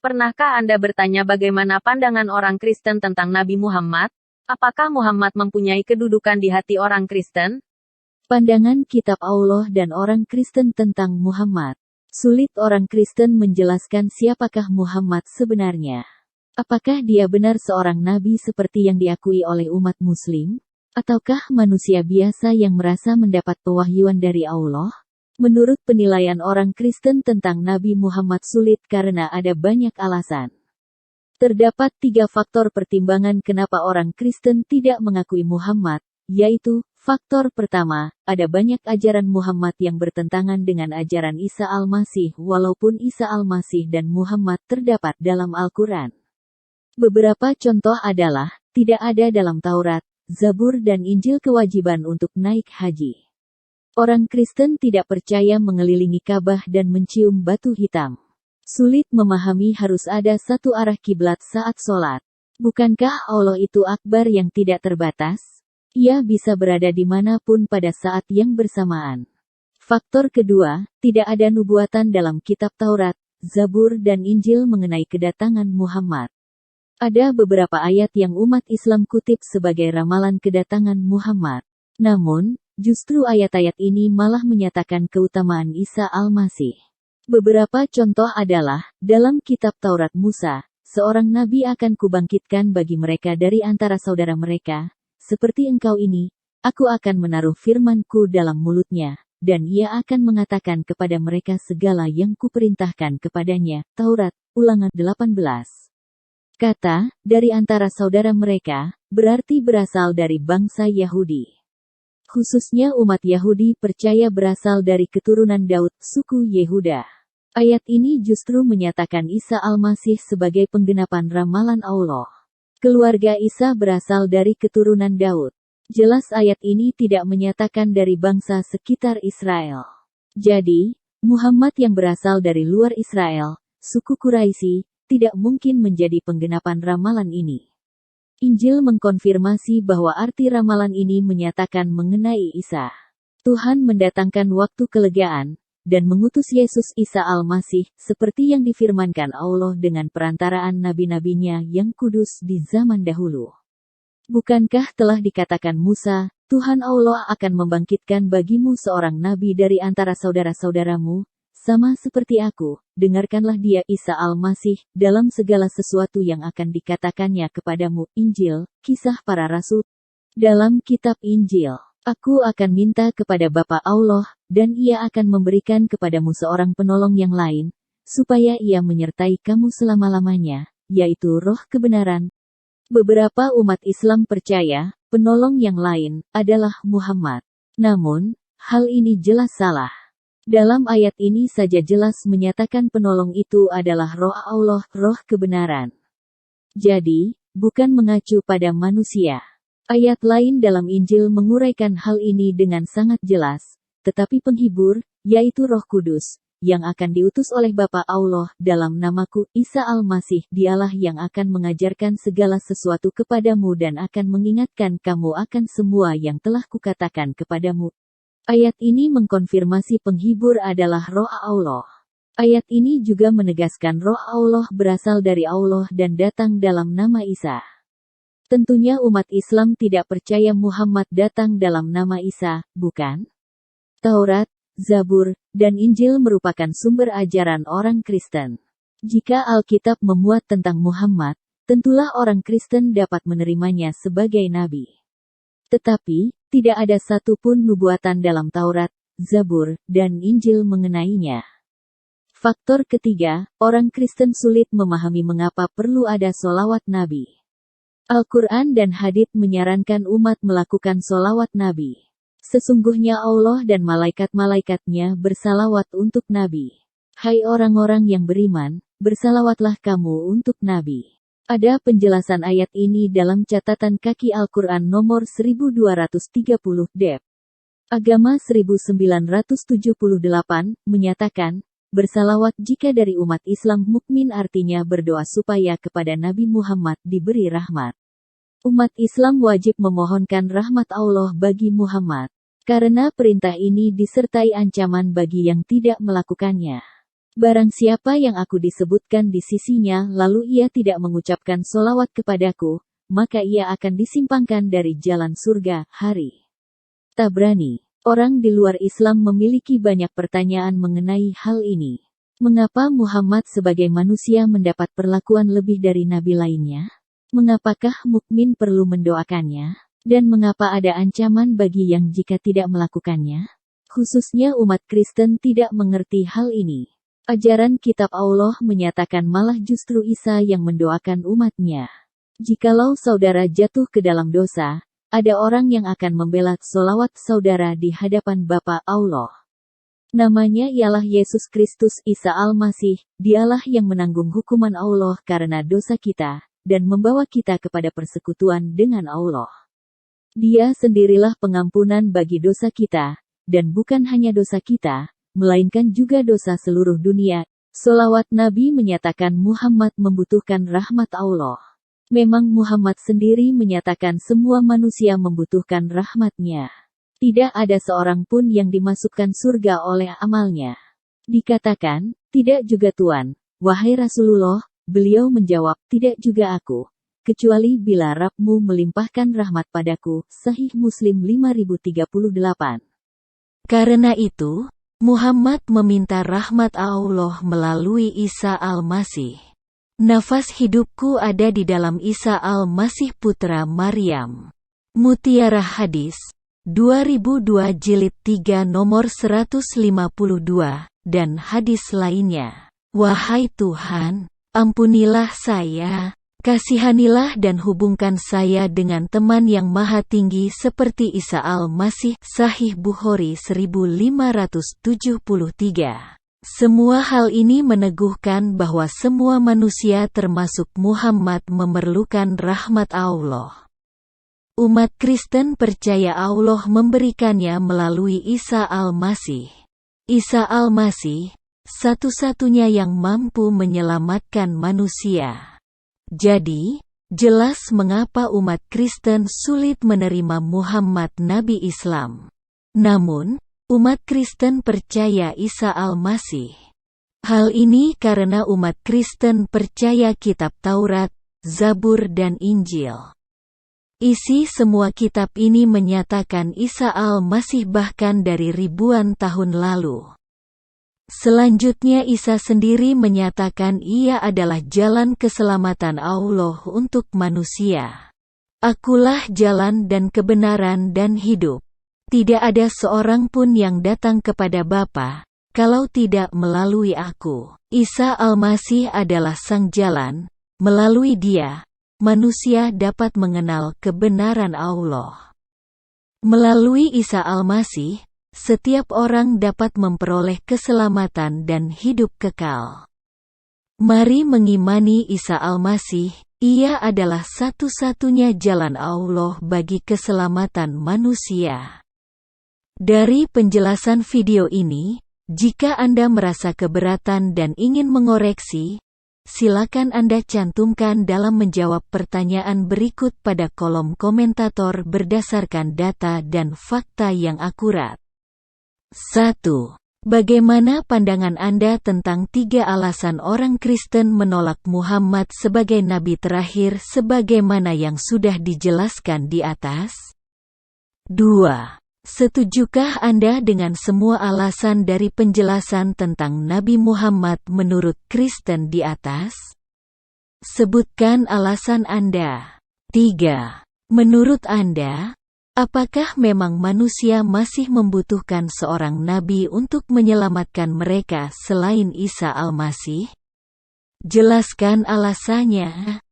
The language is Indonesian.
Pernahkah Anda bertanya bagaimana pandangan orang Kristen tentang Nabi Muhammad? Apakah Muhammad mempunyai kedudukan di hati orang Kristen? Pandangan Kitab Allah dan orang Kristen tentang Muhammad. Sulit orang Kristen menjelaskan siapakah Muhammad sebenarnya. Apakah dia benar seorang nabi seperti yang diakui oleh umat Muslim? Ataukah manusia biasa yang merasa mendapat pewahyuan dari Allah? Menurut penilaian orang Kristen tentang Nabi Muhammad sulit karena ada banyak alasan. Terdapat 3 faktor pertimbangan kenapa orang Kristen tidak mengakui Muhammad, yaitu, faktor pertama, ada banyak ajaran Muhammad yang bertentangan dengan ajaran Isa Al-Masih walaupun Isa Al-Masih dan Muhammad terdapat dalam Al-Quran. Beberapa contoh adalah, tidak ada dalam Taurat, Zabur dan Injil kewajiban untuk naik haji. Orang Kristen tidak percaya mengelilingi Ka'bah dan mencium batu hitam. Sulit memahami harus ada satu arah kiblat saat sholat. Bukankah Allah itu akbar yang tidak terbatas? Ia bisa berada dimanapun pada saat yang bersamaan. Faktor kedua, tidak ada nubuatan dalam kitab Taurat, Zabur dan Injil mengenai kedatangan Muhammad. Ada beberapa ayat yang umat Islam kutip sebagai ramalan kedatangan Muhammad. Namun, justru ayat-ayat ini malah menyatakan keutamaan Isa Al-Masih. Beberapa contoh adalah, dalam kitab Taurat Musa, seorang nabi akan kubangkitkan bagi mereka dari antara saudara mereka, seperti engkau ini, aku akan menaruh firman-Ku dalam mulutnya, dan ia akan mengatakan kepada mereka segala yang kuperintahkan kepadanya. Taurat, Ulangan 18. Kata, dari antara saudara mereka, berarti berasal dari bangsa Yahudi. Khususnya umat Yahudi percaya berasal dari keturunan Daud, suku Yehuda. Ayat ini justru menyatakan Isa Al-Masih sebagai penggenapan ramalan Allah. Keluarga Isa berasal dari keturunan Daud. Jelas ayat ini tidak menyatakan dari bangsa sekitar Israel. Jadi, Muhammad yang berasal dari luar Israel, suku Quraisy, tidak mungkin menjadi penggenapan ramalan ini. Injil mengkonfirmasi bahwa arti ramalan ini menyatakan mengenai Isa. Tuhan mendatangkan waktu kelegaan, dan mengutus Yesus Isa Al-Masih, seperti yang difirmankan Allah dengan perantaraan nabi-nabinya yang kudus di zaman dahulu. Bukankah telah dikatakan Musa, Tuhan Allah akan membangkitkan bagimu seorang nabi dari antara saudara-saudaramu, sama seperti aku, dengarkanlah dia Isa Al-Masih, dalam segala sesuatu yang akan dikatakannya kepadamu. Injil, Kisah Para Rasul. Dalam kitab Injil, aku akan minta kepada Bapa Allah, dan ia akan memberikan kepadamu seorang penolong yang lain, supaya ia menyertai kamu selama-lamanya, yaitu Roh Kebenaran. Beberapa umat Islam percaya, penolong yang lain, adalah Muhammad. Namun, hal ini jelas salah. Dalam ayat ini saja jelas menyatakan penolong itu adalah Roh Allah, Roh Kebenaran. Jadi, bukan mengacu pada manusia. Ayat lain dalam Injil menguraikan hal ini dengan sangat jelas, tetapi penghibur, yaitu Roh Kudus, yang akan diutus oleh Bapa Allah, dalam namaku, Isa Al-Masih, dialah yang akan mengajarkan segala sesuatu kepadamu dan akan mengingatkan kamu akan semua yang telah kukatakan kepadamu. Ayat ini mengkonfirmasi penghibur adalah Roh Allah. Ayat ini juga menegaskan Roh Allah berasal dari Allah dan datang dalam nama Isa. Tentunya umat Islam tidak percaya Muhammad datang dalam nama Isa, bukan? Taurat, Zabur, dan Injil merupakan sumber ajaran orang Kristen. Jika Alkitab memuat tentang Muhammad, tentulah orang Kristen dapat menerimanya sebagai nabi. Tetapi, tidak ada satupun nubuatan dalam Taurat, Zabur, dan Injil mengenainya. Faktor ketiga, orang Kristen sulit memahami mengapa perlu ada sholawat Nabi. Al-Quran dan Hadits menyarankan umat melakukan sholawat Nabi. Sesungguhnya Allah dan malaikat-malaikatnya bersalawat untuk Nabi. Hai orang-orang yang beriman, bersalawatlah kamu untuk Nabi. Ada penjelasan ayat ini dalam catatan kaki Al-Quran nomor 1230, Dep. Agama 1978, menyatakan, bersalawat jika dari umat Islam mukmin artinya berdoa supaya kepada Nabi Muhammad diberi rahmat. Umat Islam wajib memohonkan rahmat Allah bagi Muhammad. Karena perintah ini disertai ancaman bagi yang tidak melakukannya. Barang siapa yang aku disebutkan di sisinya lalu ia tidak mengucapkan solawat kepadaku, maka ia akan disimpangkan dari jalan surga. Hari Tabrani. Orang di luar Islam memiliki banyak pertanyaan mengenai hal ini. Mengapa Muhammad sebagai manusia mendapat perlakuan lebih dari nabi lainnya? Mengapakah mukmin perlu mendoakannya? Dan mengapa ada ancaman bagi yang jika tidak melakukannya? Khususnya umat Kristen tidak mengerti hal ini. Ajaran kitab Allah menyatakan malah justru Isa yang mendoakan umatnya. Jikalau saudara jatuh ke dalam dosa, ada orang yang akan membela solawat saudara di hadapan Bapa Allah. Namanya ialah Yesus Kristus Isa Al-Masih, dialah yang menanggung hukuman Allah karena dosa kita, dan membawa kita kepada persekutuan dengan Allah. Dia sendirilah pengampunan bagi dosa kita, dan bukan hanya dosa kita, melainkan juga dosa seluruh dunia. Solawat Nabi menyatakan Muhammad membutuhkan rahmat Allah. Memang Muhammad sendiri menyatakan semua manusia membutuhkan rahmatnya. Tidak ada seorang pun yang dimasukkan surga oleh amalnya. Dikatakan, tidak juga Tuan, wahai Rasulullah, beliau menjawab, tidak juga aku, kecuali bila Rabbmu melimpahkan rahmat padaku. Sahih Muslim 5038. Karena itu, Muhammad meminta rahmat Allah melalui Isa Al-Masih. Nafas hidupku ada di dalam Isa Al-Masih putra Maryam. Mutiara Hadis 2002 Jilid 3 nomor 152, dan hadis lainnya. Wahai Tuhan, ampunilah saya, kasihanilah dan hubungkan saya dengan teman yang maha tinggi seperti Isa Al-Masih. Sahih Bukhari 1573. Semua hal ini meneguhkan bahwa semua manusia termasuk Muhammad memerlukan rahmat Allah. Umat Kristen percaya Allah memberikannya melalui Isa Al-Masih. Isa Al-Masih, satu-satunya yang mampu menyelamatkan manusia. Jadi, jelas mengapa umat Kristen sulit menerima Muhammad Nabi Islam. Namun, umat Kristen percaya Isa Al-Masih. Hal ini karena umat Kristen percaya kitab Taurat, Zabur dan Injil. Isi semua kitab ini menyatakan Isa Al-Masih bahkan dari ribuan tahun lalu. Selanjutnya Isa sendiri menyatakan ia adalah jalan keselamatan Allah untuk manusia. Akulah jalan dan kebenaran dan hidup. Tidak ada seorang pun yang datang kepada Bapa, kalau tidak melalui aku. Isa Al-Masih adalah sang jalan, melalui Dia, manusia dapat mengenal kebenaran Allah. Melalui Isa Al-Masih, setiap orang dapat memperoleh keselamatan dan hidup kekal. Mari mengimani Isa Al-Masih, ia adalah satu-satunya jalan Allah bagi keselamatan manusia. Dari penjelasan video ini, jika Anda merasa keberatan dan ingin mengoreksi, silakan Anda cantumkan dalam menjawab pertanyaan berikut pada kolom komentator berdasarkan data dan fakta yang akurat. 1. Bagaimana pandangan Anda tentang 3 alasan orang Kristen menolak Muhammad sebagai nabi terakhir sebagaimana yang sudah dijelaskan di atas? 2. Setujukah Anda dengan semua alasan dari penjelasan tentang Nabi Muhammad menurut Kristen di atas? Sebutkan alasan Anda. 3. Menurut Anda, apakah memang manusia masih membutuhkan seorang nabi untuk menyelamatkan mereka selain Isa Al-Masih? Jelaskan alasannya.